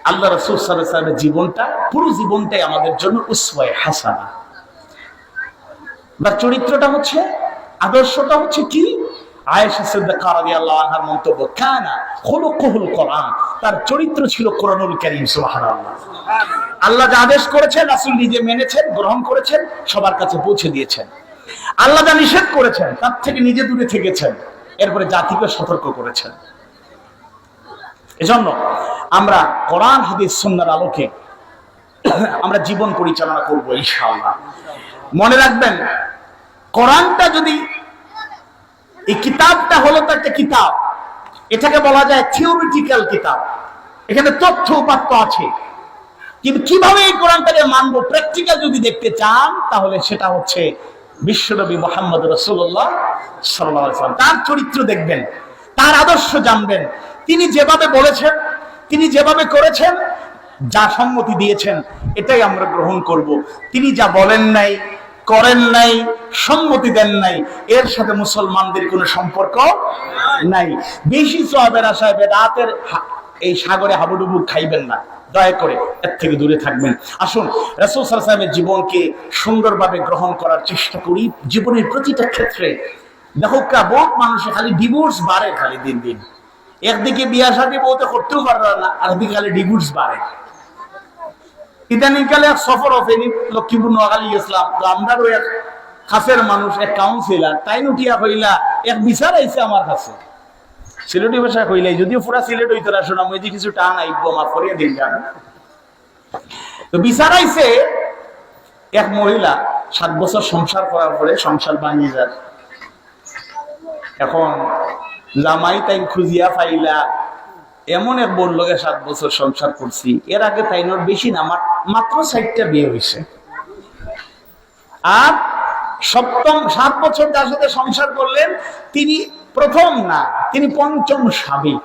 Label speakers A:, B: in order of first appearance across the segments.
A: আল্লাহ রাসূল সাল্লাল্লাহু আলাইহি ওয়াসাল্লামের জীবনটা, পুরো জীবনটাই আমাদের জন্য উসওয়ায়ে হাসানা। তার চরিত্রটা হচ্ছে, আদর্শটা হচ্ছে কি? আয়েশা সিদ্দিকা রাদিয়াল্লাহু আনহার মন্তব্য, কানা খুলুকুহুল কোরআন, তার চরিত্র ছিল কোরআনুল কারীম। সুবহানাল্লাহ। আল্লাহ যা আদেশ করেছেন রাসূল নিজে মেনেছেন, গ্রহণ করেছেন, সবার কাছে পৌঁছে দিয়েছেন। আল্লাহ যা নিষেধ করেছেন তার থেকে নিজে দূরে থেকেছেন, এরপরে জাতিকে সতর্ক করেছেন। এজন্য আমরা কোরআন হাদিস সুন্নাহর আলোকে আমরা জীবন পরিচালনা করব ইনশাআল্লাহ। মনে রাখবেন, কোরআনটা যদি, এই কিতাবটা হলো তো একটা কিতাব, এটাকে বলা যায় থিওরিটিক্যাল কিতাব, এখানে তথ্য উপাত্ত আছে, কিন্তু কিভাবে এই কোরআনটাকে মানবো, প্র্যাকটিক্যাল যদি দেখতে চান, তাহলে সেটা হচ্ছে বিশ্বনবী মুহাম্মদ রাসূলুল্লাহ সাল্লাল্লাহু আলাইহি ওয়াসাল্লাম। তার চরিত্র দেখবেন, তার আদর্শ জানবেন, তিনি যেভাবে বলেছেন, তিনি যেভাবে করেছেন, যা সম্মতি দিয়েছেন, এটাই আমরা গ্রহণ করব। তিনি যা বলেন নাই, করেন নাই, সম্মতি দেন নাই, এর সাথে মুসলমানদের কোনো সম্পর্ক নাই। বেশি সওয়াবের আশায় বেদাতের এই সাগরে হাবুডুবু খাইবেন না, দয়া করে এর থেকে দূরে থাকবেন। আসুন রাসূল সাল্লাল্লাহু আলাইহি ওয়াসাল্লামের জীবনকে সুন্দরভাবে গ্রহণ করার চেষ্টা করি জীবনের প্রতিটা ক্ষেত্রে। দেখো বহুত মানুষে খালি ডিভোর্স বাড়ে, খালি দিন দিন, একদিকে বিয়া শাদী বউতে করতেও পারে না, আরেকদিকে খালি ডিভোর্স বাড়ে। ইদানিংকালে এক সফর হয়নি, লক্ষ্মীপুর নোয়াখালী গেছিলাম, তো আমরাও এক কাছের মানুষ, এক কাউন্সিলার, তাই উঠিয়া কইলা, এক বিচার আইছে আমার কাছে, সিলেটি ভাষা কইলাই, যদিও পুরা সিলেট হইতো না, শোনা মই কিছু টান আইব, মাফ করিয়া দিন যান। তো বিচার আইছে, এক মহিলা 7 বছর সংসার করার পরে সংসার ভাঙিয়ে যায়। এখন জামাই তাই খুঁজিয়া পাইলা, এমন এক বোন লোকে 7 বছর সংসার করছি, এর আগে তাই নোর বেশি না, মাত্র 60টা বিয়ে হয়েছে। আর 7 বছর যার সাথে সংসার করলেন, তিনি প্রথম না, তিনি 5ম স্বামী।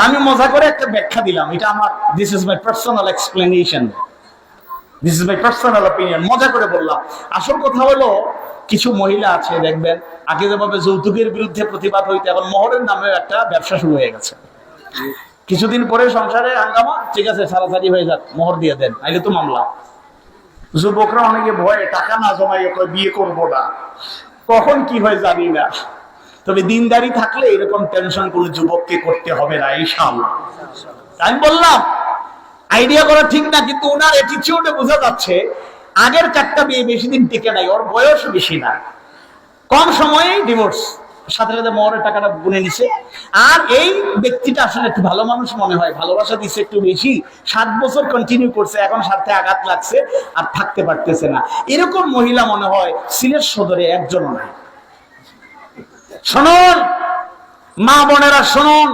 A: আমি মজা করে একটা ব্যাখ্যা দিলাম, এটা আমার, this is my personal explanation, this is my personal opinion, মজা করে বললাম। আসল কথা হলো, কিছু মহিলা আছে দেখবেন, আগে যেভাবে যৌতুকের বিরুদ্ধে প্রতিবাদ হইতে, এখন মোহরের নামে একটা ব্যবসা শুরু হয়ে গেছে। কিছুদিন পরে সংসারে হাঙ্গামা, ঠিক আছে সারাসারি হয়ে যাক, মোহর দিয়ে দেন, আইলে তো মামলা। যুবকরা অনেকে ভয়ে টাকা না জমাই বিয়ে করবো না, কখন কি হয় জানি না। তবে দিনদারি থাকলে এরকম টেনশন কোন যুবককে করতে হবে না ইনশাআল্লাহ। আমি বললাম আইডিয়া করা ঠিক না, কিন্তু ওনার অ্যাটিটিউডে বোঝা যাচ্ছে আগের 4টা বিয়ে বেশি দিন টিকে নাই, ওর বয়স বেশি না, কম সময়ে ডিভোর্স, সাথে সাথে মোহরের টাকাটা গুনে নিছে। আর এই ব্যক্তিটা আসলে একটু ভালো মানুষ মনে হয়, ভালোবাসা দিচ্ছে একটু বেশি, 7 বছর কন্টিনিউ করছে, এখন স্বার্থে আঘাত লাগছে, আর থাকতে পারতেছে না। এরকম মহিলা মনে হয় সিলেট সদরে একজনও নাই। শুনুন মা বোনেরা, শুনুন,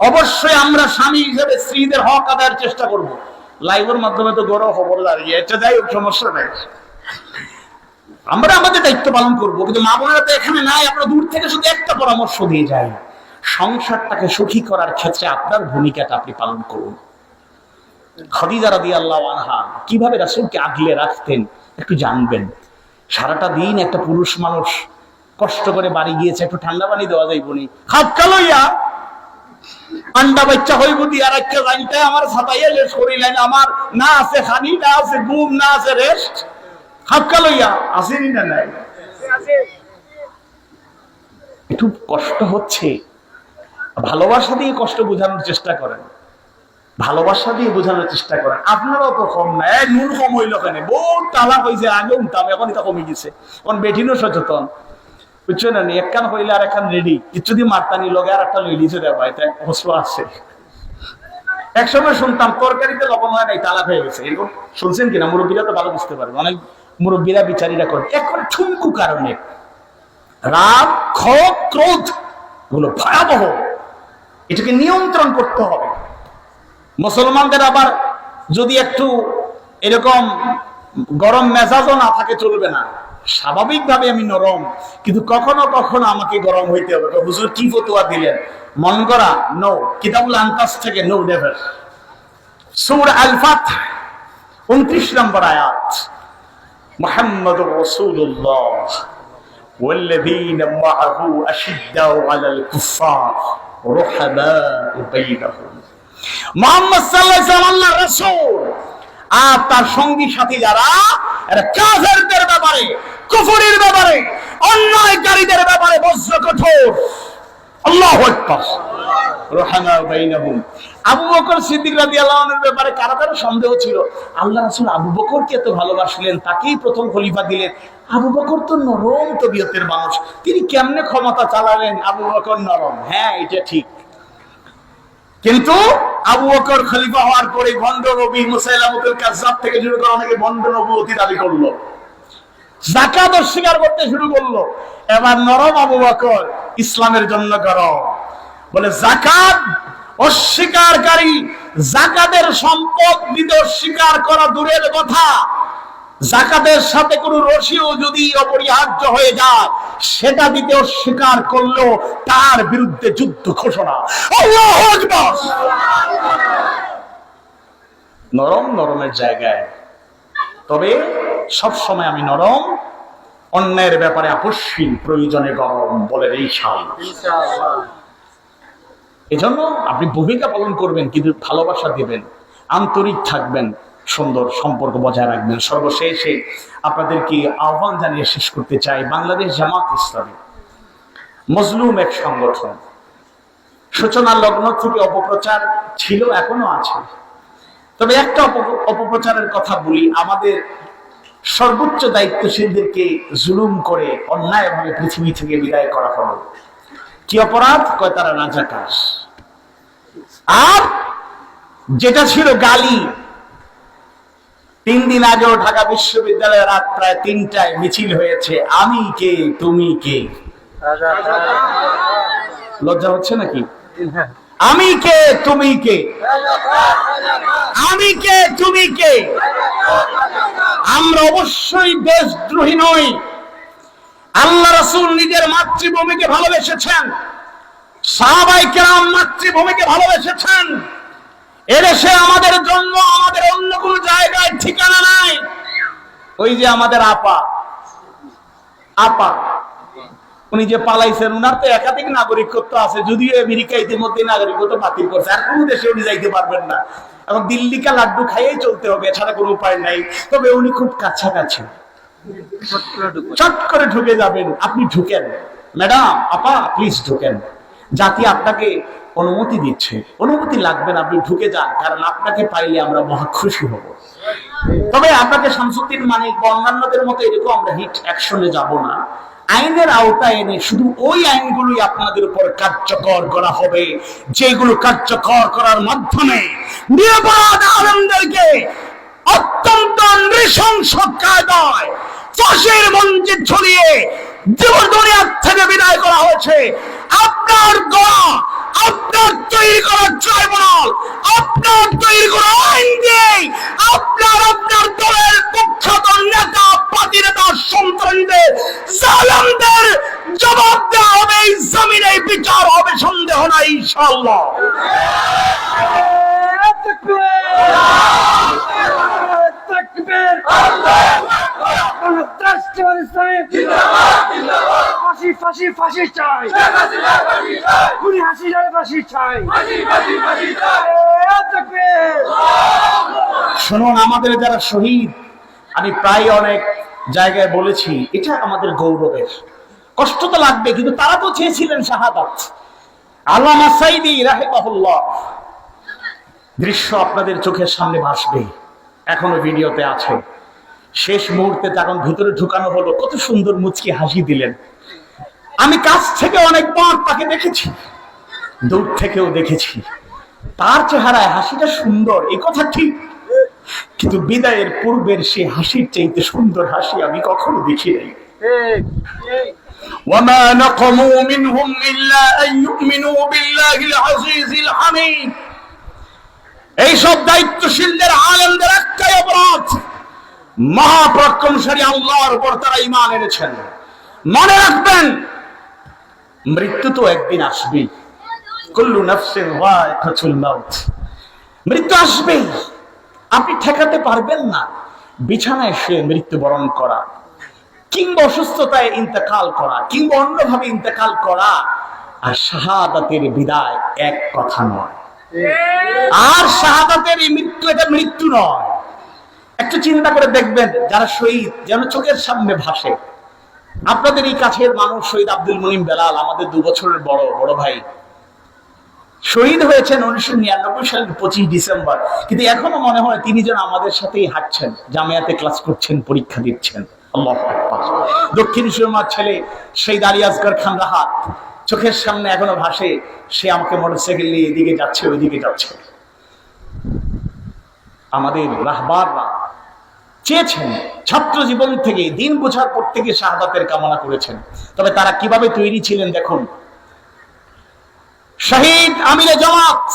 A: অবশ্যই আমরা স্বামী হিসেবে স্ত্রীদের হক আদায়ের চেষ্টা করব। লাইভের মাধ্যমে তো গৌরব খবর দাঁড়িয়ে, এটা যাই হোক, সমস্যা নাই, আমরা আমাদের দায়িত্ব পালন করবো। কিন্তু মা বোনেরা তো এখানে নাই, আমরা দূর থেকে শুধু একটা পরামর্শ দিয়ে যাই, সংসারটাকে সুখী করার ক্ষেত্রে আপনার ভূমিকাটা আপনি পালন করুন। খাদিজা রাদিয়াল্লাহু আনহা কিভাবে রাসূলকে আগলে রাখতেন একটু জানবেন। সারাটা দিন একটা পুরুষ মানুষ কষ্ট করে বাড়ি গিয়েছে, একটু ঠান্ডা পানি দেওয়া যাইব নি, খাপকা লইয়া আন্ডা বাচ্চা হইব দি, আর একটা জানতে আমার ছাতাইয়া শেষ করিলেন, আমার না আছে খানি, না আছে ঘুম, না আছে রেস্ট, খাপকা লইয়া আসেনি না নাই, একটু কষ্ট হচ্ছে। ভালোবাসা দিয়ে কষ্ট বোঝানোর চেষ্টা করেন, ভালোবাসা দিয়ে বোঝানোর চেষ্টা করেন। আপনারাও তো কম না, নুন কম হইল কেন, বহুত তালাক হয়েছে, আগে উঠতাম, এখন এটা কমে গেছে, এখন বেঠিনও সচেতন, বুঝছো না, এক কান হইলে আর একখান রেডি, কিছু দিয়ে মারতানি লগে আর একটা লইলিছে রে ভাই, তাই অবশ্য আছে। একসময় শুনতাম তরকারিতে লবণ হয় নাই, তালাক হয়ে গেছে, এরকম শুনছেন কিনা? মুরব্বীরা তো ভালো বুঝতে পারবে, অনেক মুরব্বীরা বিচারীরা করেন। এখন ঠুনকু কারণে রাগ, ক্ষোভ, ক্রোধ গুলো ভয়াবহ, এটাকে নিয়ন্ত্রণ করতে হবে। মুসলমানদের আবার যদি একটু এরকম গরম মেজাজও না থাকে চলবে না, স্বাভাবিকভাবে আমি নরম, কিন্তু কখনো কখনো আমাকে গরম হইতে হবে। হুজুর কি ফতোয়া দিলেন? মন করা নো, কিতাবুল আনকাস থেকে নো, নেভার। সূরা আল ফাতহ 29 নম্বর আয়াত, মুহাম্মাদুর রাসূলুল্লাহ ওয়াল্লাযীনা মাআহু আশিদ্দাউ আলাল কুফফার রুহামাউ বাইনাহুম মুহাম্মদ সাল্লাল্লাহু আলাইহি ওয়াসাল্লাম আল্লাহর রাসূল, আর তার সঙ্গী সাথী যারা এরা কাফেরদের ব্যাপারে, কুফরির ব্যাপারে, অন্যায়কারীদের ব্যাপারে বজ্র কঠোর। আল্লাহু আকবার। রহামা বাইনাহুম। আবু বকর সিদ্দিক রাদিয়াল্লাহু আনহুর ব্যাপারে কারো কারো সন্দেহ ছিল, আল্লাহ রাসূল আবু বকরকে এত ভালোবাসলেন, তাকেই প্রথম খলিফা দিলেন। আবু বকর তো নরম তবিয়তের মানুষ, তিনি কেমনে ক্ষমতা চালালেন? আবু বকর নরম, হ্যাঁ এটা ঠিক। কিন্তু আবু বকর খলিফা হওয়ার পরে ভণ্ড নবী মুসাইলামতুল কাজ্জাব থেকে শুরু করে অনেকে ভণ্ড নবুয়তি দাবি করলো, যাকাত অস্বীকার করতে শুরু করলো। এবার নরম আবু বকর ইসলামের জন্য গরম, বলে যাকাত অস্বীকারী, যাকাতের সম্পদ দিতে অস্বীকার করা দূরের কথা, যাকাতের সাথে কোন রশিও যদি অপরিহার্য হয়ে যায় সেটা দিতে অস্বীকার করলেও তার বিরুদ্ধে যুদ্ধ ঘোষণা। আল্লাহু আকবার। নরম নরমের জায়গায়, তবে সব সময় আমি নরম, অন্যের ব্যাপারে আকস্মিক, প্রয়োজনে গরম, বলেন ইনশাআল্লাহ। এজন্য আপনি ভূমিকা পালন করবেন, কিন্তু ভালোবাসা দিবেন, আন্তরিক থাকবেন, সুন্দর সম্পর্ক বজায় রাখবেন। সর্বশেষে আপনাদেরকে আহ্বান জানিয়ে শেষ করতে চাই, বাংলাদেশ জামাত ইসলামী মজলুম এক সংগঠন। সূচনা লগ্ন থেকে অপপ্রচার ছিল, এখনো আছে। তবে একটা অপপ্রচারের কথা বলি, আমাদের সর্বোচ্চ দায়িত্বশীলদেরকে জুলুম করে অন্যায়ভাবে পৃথিবী থেকে বিদায় করা হলো। কি অপরাধ? কয় তারা রাজাকার। আর যেটা ছিল গালি, 3 দিন আগেও ঢাকা বিশ্ববিদ্যালয়ে রাত প্রায় 3টায় মিছিল হয়েছে, আমি কে তুমি কে। লজ্জা হচ্ছে নাকি? আমি কে তুমি কে, আমি কে তুমি কে। আমরা অবশ্যই দেশদ্রোহী নই। আল্লাহ রাসূল নিজের মাতৃভূমিকে ভালোবেসেছেন, সাহাবায়ে কেরাম মাতৃভূমিকে ভালোবেসেছেন। এদেশে আমাদের জন্ম, আমাদের অন্য কোন জায়গায় ঠিকানা নাই। ওই যে আমাদের আপা উনি যে পালাইছেন, উনার তো একাধিক নাগরিকত্ব আছে, যদিও আমেরিকা ইতিমধ্যে নাগরিকত্ব বাতিল করছে, আর কোন দেশে উনি যাইতে পারবেন না। এখন দিল্লিকা লাড্ডু খাইয়েই চলতে হবে, এছাড়া কোনো উপায় নাই। তবে উনি খুব কাছাকাছি, চট করে ঢুকে যাবেন। আপনি ঢুকেন, ম্যাডাম, আপা, প্লিজ ঢুকেন। জাতি আপনাকে অনুমতি দিচ্ছে, অনুমতি লাগবে না, আপনি ঢুকে যান, কারণ আপনাকে পাইলে আমরা মহা খুশি হব। তবে আপনাকে শামসুদ্দিন মানিক বা অন্যান্যদের মতো এরকম আমরা হিট অ্যাকশনে যাব না। আইনের আওতায় এনে শুধু ওই আইনগুলোই আপনাদের উপর কার্যকর করা হবে, যেগুলো কার্যকর করার মাধ্যমে নিরপরাধ আলেমদেরকে অত্যন্ত নৃশংস কায়দায় ফাঁসির মঞ্চে ঝুলিয়ে দুনিয়া থেকে বিদায় করা হয়েছে। আপনার গড়া, আপনার তৈরি করা ট্রাইব্যুনাল, আপনার তৈরি করা আইন দিয়ে আপনার দলের কুখ্যাত নেতা, পার্টি নেতা, সন্ত্রাসীদের, জালেমদের জবাব দেওয়া হবে। এই জমিনে বিচার হবে, সন্দেহ নাই ইনশাআল্লাহ। ফাঁসি চাই, খুনি হাসিনার ফাঁসি চাই। শুনুন, আমাদের যারা শহীদ, আমি প্রায় অনেক জায়গায় বলেছি, এটা আমাদের গৌরবের। কষ্ট তো লাগবে, কিন্তু তারা তো চেয়েছিলেন শাহাদাত। আল্লামা সাইদি রাহিমাহুল্লাহ, দৃশ্য আপনাদের চোখের সামনে ভাসবে, এখনো ভিডিওতে আছে। শেষ মুহূর্তে যখন ভিতরে ঢুকানো হলো, কত সুন্দর মুচকি হাসি দিলেন। আমি কাছ থেকে অনেকবার তাকে দেখেছি, দূর থেকেও দেখেছি। তার চেহারায় হাসিটা সুন্দর, এই কথা ঠিক, কিন্তু বিদায়ের পূর্বের সে হাসির চাইতে সুন্দর হাসি আমি কখনো দেখি নাই। ওয়ামা নাকমু মিনহুম ইল্লা আন ইউমিনু বিল্লাহিল আজিজিল হামিদ। এই সব দায়িত্বশীলদের, আলেমদের একটাই অপরাধ, মহাপরাক্রমশালী আল্লাহর উপর তারা ঈমান এনেছেন। মনে রাখবেন, মৃত্যু তো একদিন আসবেই। কুল্লু নাফসিন যায়কাতুল মাউত। মৃত্যু আসবেই, আপনি ঠেকাতে পারবেন না। বিছানায় শুয়ে মৃত্যুবরণ করা, কিংবা অসুস্থতায় ইন্তেকাল করা, কিংবা অন্যভাবে ইন্তেকাল করা আর শাহাদাতের বিদায় এক কথা নয়। আর শাহাদাতের এই মৃত্যু, এটা মৃত্যু নয়। একটু চিন্তা করে দেখবেন, যারা শহীদ যেন চোখের সামনে ভাসে। আপনাদের এই কাছের মানুষ শহীদ আব্দুল মুনিম বেলাল, আমাদের 2 বছরের বড় ভাই, শহীদ হয়েছেন 1999 সালের 25 ডিসেম্বর। কিন্তু এখনো মনে হয় তিনি যেন আমাদের সাথেই হাঁটছেন, জামিয়াতে ক্লাস করছেন, পরীক্ষা দিচ্ছেন। আল্লাহু আকবার। দক্ষিণ সুরমার ছেলে শহীদ আলী আসগর খান রাহাত চোখের সামনে এখনো ভাসে, সে আমাকে মোটরসাইকেল নিয়ে এদিকে যাচ্ছে, ওইদিকে যাচ্ছে। আমাদের রাহবাররা চেয়েছেন, ছাত্র জীবন থেকে, দিন বোঝার পর থেকে শাহাদাতের কামনা করেছেন। তবে তারা কিভাবে তৈরি ছিলেন দেখুন। শহীদ আমিরে জামাত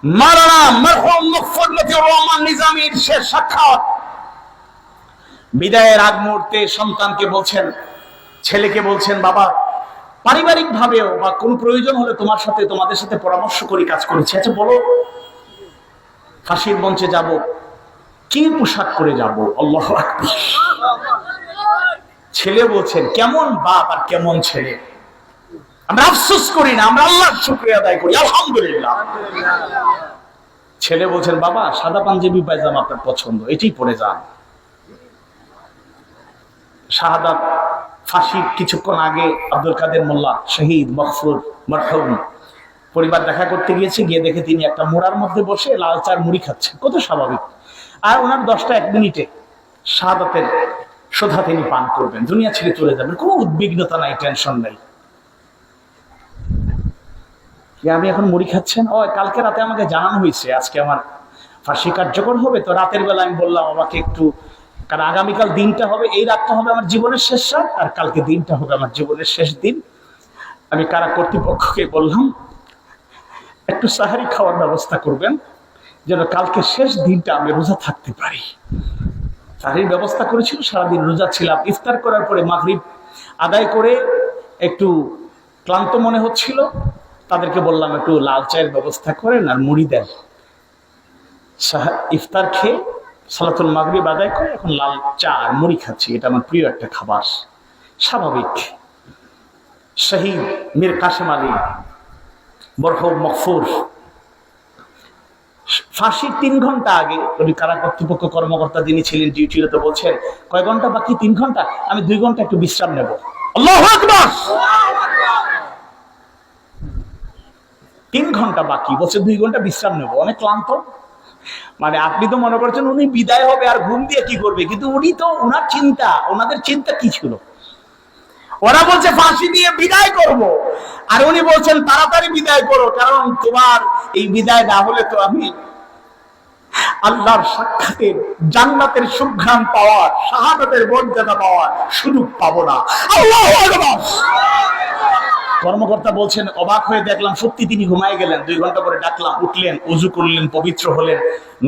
A: মাওলানা মরহুম মুফতি লতিফুর রহমান নিজামীর শেষ সাক্ষাৎ। বিদায়ের আগ মুহূর্তে সন্তানকে বলছেন, ছেলেকে বলছেন, বাবা পারিবারিক ভাবেও বা কোনো প্রয়োজন হলে তোমাদের সাথে পরামর্শ করে কাজ করেছি। আচ্ছা বলো, ফাঁসির মঞ্চে যাব, কি পোশাক করে যাব? আল্লাহু আকবার। ছেলে বলছেন, কেমন বাপ আর কেমন ছেলে। আমরা আফসোস করি না, আমরা আল্লাহর শুকরিয়া আদায় করি, আলহামদুলিল্লাহ। ছেলে বলছেন, বাবা সাদা পাঞ্জাবি পায়জামা আপনার পছন্দ, এটাই পরে যান। শাহাদাত ফাঁসির কিছুক্ষণ আগে আব্দুল কাদের মোল্লা শহীদ মকফুর মরহুম পরিবার দেখা করতে গিয়েছে, গিয়ে দেখে তিনি একটা মোড়ার মধ্যে বসে লাল চার মুড়ি খাচ্ছেন, কত স্বাভাবিক। আর ওনার 10টা 1 মিনিটে শাহাদাতের শোধা তিনি পান করবেন, দুনিয়া ছেড়ে চলে যাবেন, কোনো উদ্বিগ্নতা নাই, টেনশন নাই। আমি এখন মুড়ি খাচ্ছেন, ও কালকে রাতে আমাকে জানানো হয়েছে আজকে আমার ফাঁসি কার্যকর হবে। তো রাতের বেলা আমি বললাম আমাকে একটু, কারণ আগামীকাল দিনটা হবে, এই রাতটা হবে আমার জীবনের শেষ রাত, আর কালকে দিনটা হবে আমার জীবনের শেষ দিন। আমি কারা কর্তৃপক্ষকে বললাম একটু সাহারি খাওয়ার ব্যবস্থা করবেন, যেন কালকে শেষ দিনটা আমি রোজা থাকতে পারি। সাহারির ব্যবস্থা করেছিল, সারাদিন রোজা ছিলাম। ইফতার করার পরে মাগরিব আদায় করে একটু ক্লান্ত মনে হচ্ছিল, তাদেরকে বললাম একটু লাল চায়ের ব্যবস্থা করেন আর মুড়ি দেন। ইফতার খেয়ে সালাতুল মাগরিব আদায় করে এখন লাল চা আর মুড়ি খাচ্ছি, এটা আমার প্রিয় একটা খাবার। স্বাভাবিক। শহীদ মীর কাসেম আলী মরহুম মকফুর ফাঁসির 3 ঘন্টা আগে উনি কারা কর্তৃপক্ষ কর্মকর্তা যিনি ছিলেন ডিউটিতে বলছেন, কয় ঘন্টা বাকি? 3 ঘন্টা। আমি 2 ঘন্টা একটু বিশ্রাম নেব। আল্লাহু আকবার। 3 ঘন্টা বাকি, বলছে 2 ঘন্টা বিশ্রাম নেব, অনেক ক্লান্ত। মানে আপনি তো মনে করছেন উনি বিদায় হবে আর ঘুম দিয়ে কি করবে, কিন্তু উনি তো, ওনার চিন্তা, ওনাদের চিন্তা কি ছিল? ওরা বলছে ফাঁসি দিয়ে বিদায় করব, আর উনি বলছেন তাড়াতাড়ি বিদায় করো, কারণ তোমার এই বিদায় না হলে তো আমি আল্লাহর সাক্ষাতের, জান্নাতের সুঘ্রাণ পাওয়ার, শাহাদাতের মর্যাদা পাওয়ার সুযোগ পাবো না। আল্লাহু আকবার। কর্মকর্তা বলছেন, অবাক হয়ে দেখলাম সত্যি তিনি ঘুমায় গেলেন। 2 ঘন্টা পরে ডাকলাম, উঠলেন, ওযু করলেন, পবিত্র হলেন,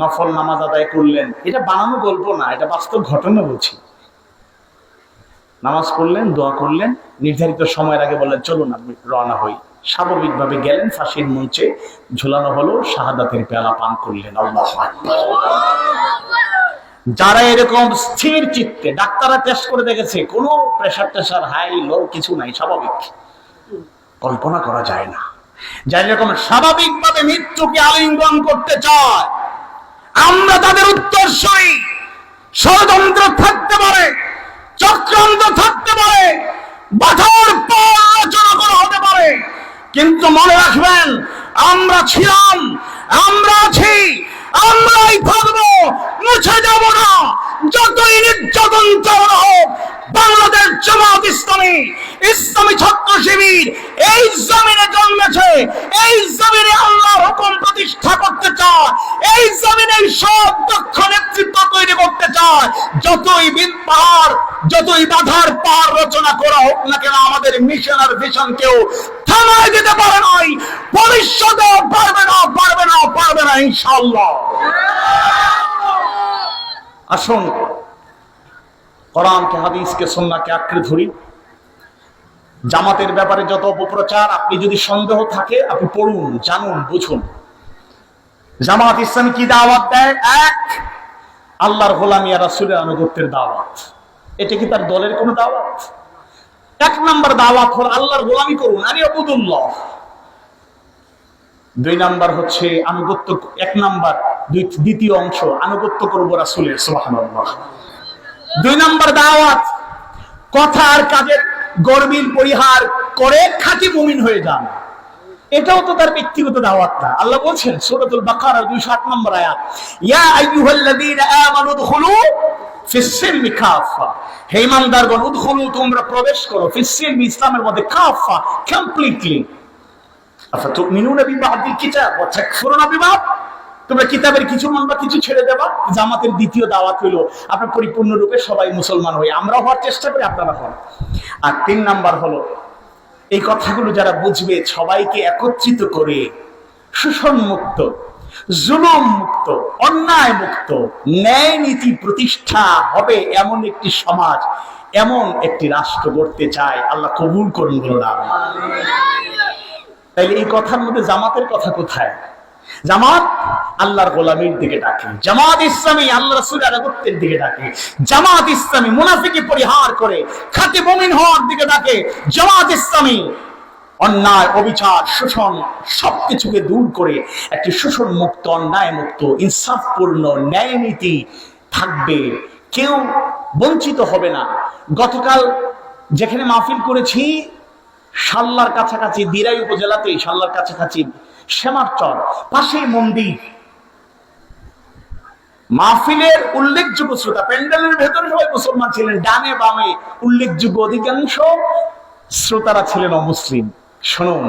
A: নফল নামাজ আদায় করলেন। এটা বানানো গল্প না, এটা বাস্তব ঘটনা বলছি। নামাজ পড়লেন, দোয়া করলেন, নির্ধারিত সময়ের আগে বললেন চলুন আপনি রওনা হই। স্বাভাবিকভাবে গেলেন, ফাঁসির মঞ্চে ঝুলানো হলো, শাহাদাতের পেয়ালা পান করলেন। আল্লাহু আকবার। যারা এরকম স্থির চিত্তে, ডাক্তাররা টেস্ট করে দেখেছে কোনো প্রেসার টেসার হাই লো কিছু নাই, স্বাভাবিক, কল্পনা করা যায় না। যারা এরকম স্বাভাবিকভাবে মৃত্যুকে আলিঙ্গন করতে চায়, আমরা তাদের উত্তরসূরি। ষড়যন্ত্র থাকতে পারে, চক্রান্ত থাকতে পারে, বাধার পর আলোচনা করা হতে পারে, কিন্তু মনে রাখবেন আমরা ছিলাম, আমরা আছি, আমরাই থাকবো, মুছে যাব না। যতই নির্যাতন চালানো হোক, বাংলাদেশ জামাত ইসলামী, ইসলামী ছাত্র শিবির এই জমিনে জন্মেছে, এই জমিনে আল্লাহর হুকুম প্রতিষ্ঠা করতে চায়, এই জমিনে সব দক্ষ নেতৃত্ব তৈরি করতে চায়। যতই পাহাড়, যতই বাধার পাহাড় রচনা করা হোক না কেন, আমাদের মিশন আর ভিশন কেউ থামায় দিতে পারে নাই, ভবিষ্যতে পারবে না, পারবে না, পারবে না ইনশাআল্লাহ। আসুন কোরআনকে, হাদিসকে, সুন্নাহকে আঁকড়ে ধরি। জামাতের ব্যাপারে যত অপপ্রচার, আপনি যদি সন্দেহ থাকে আপনি পড়ুন, জানুন, বুঝুন। জামাত ইসলামী কি দাওয়াত দেয়? 1, আল্লাহর গোলামি আর রাসূলের আনুগত্যের দাওয়াত। এটা কি তার দলের কোনো দাওয়াত? 1 নম্বর দাওয়াত হলো আল্লাহর গোলামি করুন, আনি আবুদুল্লাহ। 2 নাম্বার হচ্ছে আনুগত্য। 1 নাম্বার, দ্বিতীয় অংশ আনুগত্য করব রাসূলের, সুবহানাল্লাহ। 2 নাম্বার দাওয়াত, কথা আর কাজের গরমিল পরিহার করে খাঁটি মুমিন হয়ে যান। এটাও তো তার ব্যক্তিগত দাওয়াত না। আল্লাহ বলছেন সূরাতুল বাকারার 208 নম্বর আয়াত, ইয়া আইয়ুহাল্লাযীনা আমানু উদখুলু ফিস-সিলমি কাফা, হে ঈমানদারগণ, উদখুলু তোমরা প্রবেশ করো, ফিস-সিলমি ইসলামের মধ্যে, কাফা কমপ্লিটলি। আফাতুমিনুনা বিবাদিল কিতাব ওয়া তাকফুরুনা বিবাদ, তোমরা কিতাবের কিছু মানবা কিছু ছেড়ে দেবা। জামাতের দ্বিতীয় দাওয়াত হলো আপনারা পরিপূর্ণরূপে সবাই মুসলমান হই, আমরা হওয়ার চেষ্টা করি, আপনারা হন। আর 3 নাম্বার হলো এই কথাগুলো যারা বুঝবে, সবাইকে একত্রিত করে শোষণ মুক্ত, জুলুম মুক্ত, অন্যায় মুক্ত, ন্যায় নীতি প্রতিষ্ঠা হবে এমন একটি সমাজ, এমন একটি রাষ্ট্র গড়তে চায়। আল্লাহ কবুল করুন বলুন আমিন। তাইলে এই কথার মধ্যে জামাতের কথা কোথায়? জামাত আল্লাহর গোলামীর দিকে ডাকে, জামাত ইসলামী আল্লাহ রাসূলের আনুগত্যের দিকে ডাকে, জামাত ইসলামী মুনাফিকি পরিহার করে খাঁটি মুমিন হওয়ার দিকে ডাকে, জামাত ইসলামী অন্যায়, অবিচার, শোষণ সবকিছুকে দূর করে একটি শোষণ মুক্ত, অন্যায় মুক্ত, ইনসাফপূর্ণ ন্যায় নীতি থাকবে, কেউ বঞ্চিত হবে না। গতকাল যেখানে মাহফিল করেছি শাল্লার কাছাকাছি, দিরাই উপজেলাতে শাল্লার কাছাকাছি শ্যামারচর, পাশেই মন্দির। মাহফিলের উল্লেখযোগ্য শ্রোতা, প্যান্ডেলের ভেতরে সবাই মুসলমান ছিলেন, ডানে বামে উল্লেখযোগ্য অধিকাংশ শ্রোতারা ছিলেন অমুসলিম। শুনুন,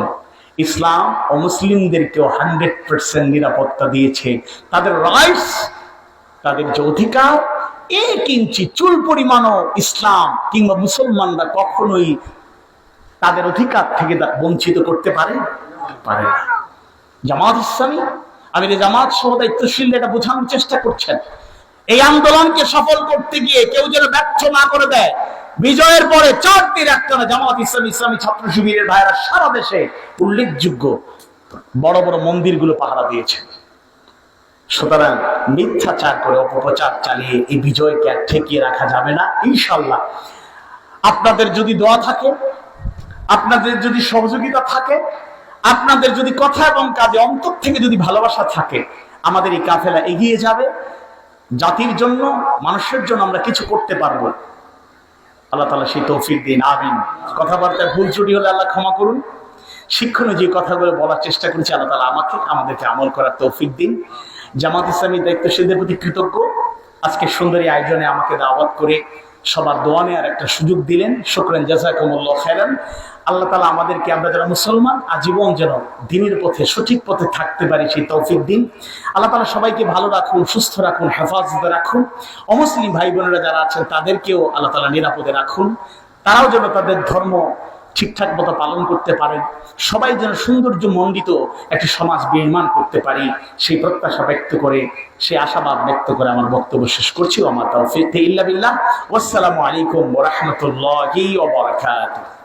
A: ইসলাম অমুসলিমদেরকেও 100% নিরাপত্তা দিয়েছে। তাদের রাইটস, তাদের যে অধিকার, 1 ইঞ্চি চুল পরিমাণও ইসলাম কিংবা মুসলমানরা কখনোই তাদের অধিকার থেকে বঞ্চিত করতে পারে না। জামাত ইসলামী, আমি জামাত সহ দায়িত্বশীল এটা বোঝানোর চেষ্টা করছেন। এই আন্দোলনকে সফল করতে গিয়ে কেউ যেন ব্যর্থ না করে দেয়। বিজয়ের পরে 4 দিন একটানা জামাত ইসলামী, ইসলামী ছাত্র শিবিরের ভাইরা সারা দেশে উল্লেখযোগ্য বড় বড় মন্দিরগুলো পাহারা দিয়েছে। সুতরাং মিথ্যাচার করে, অপপ্রচার চালিয়ে এই বিজয়কে আর ঠেকিয়ে রাখা যাবে না। ইনশাআল্লাহ আপনাদের যদি দোয়া থাকে, আপনাদের যদি সহযোগিতা থাকে, আপনাদের যদি কথা এবং কাজে অন্তর থেকে যদি ভালোবাসা থাকে, আমাদের এই কাফেলা এগিয়ে যাবে। জাতির জন্য, মানুষের জন্য আমরা কিছু করতে পারবো। আল্লাহ তাআলা সেই তৌফিক দিন, আমিন। কথাবার্তায় ভুল ত্রুটি হলে আল্লাহ ক্ষমা করুন। শিক্ষণীয় যে কথাগুলো বলার চেষ্টা করেছি, আল্লাহ তাআলা আমাদেরকে আমল করার তৌফিক দিন। জামাত ইসলামী দায়িত্বশীলদের প্রতি কৃতজ্ঞ। আজকে সুন্দর এই আয়োজনে আমাকে দাওয়াত করে সবার দোয়া নেওয়ার একটা সুযোগ দিলেন। শুকরান, জাযাকুমুল্লাহু খাইরান। আল্লাহ তাআলা আমাদেরকে, আমরা যারা মুসলমান, আজীবন যেন দ্বীনের পথে, সঠিক পথে থাকতে পারি, সেই তৌফিক দিন। আল্লাহ তাআলা সবাইকে ভালো রাখুন, সুস্থ রাখুন, হেফাজতে রাখুন। অমুসলিম ভাই বোনেরা যারা আছেন তাদেরকেও আল্লাহ তাআলা নিরাপদে রাখুন। তারাও যেন তাদের ধর্ম ঠিকঠাক মতো পালন করতে পারেন। সবাই যেন সৌন্দর্য মণ্ডিত একটি সমাজ নির্মাণ করতে পারি, সেই প্রত্যাশা ব্যক্ত করে, সেই আশাবাদ ব্যক্ত করে আমার বক্তব্য শেষ করছি। ওয়া মা তাওফীক ইল্লা বিল্লাহ। ওয়াসসালামু আলাইকুম ওয়া রাহমাতুল্লাহি ওয়া বারাকাতুহু।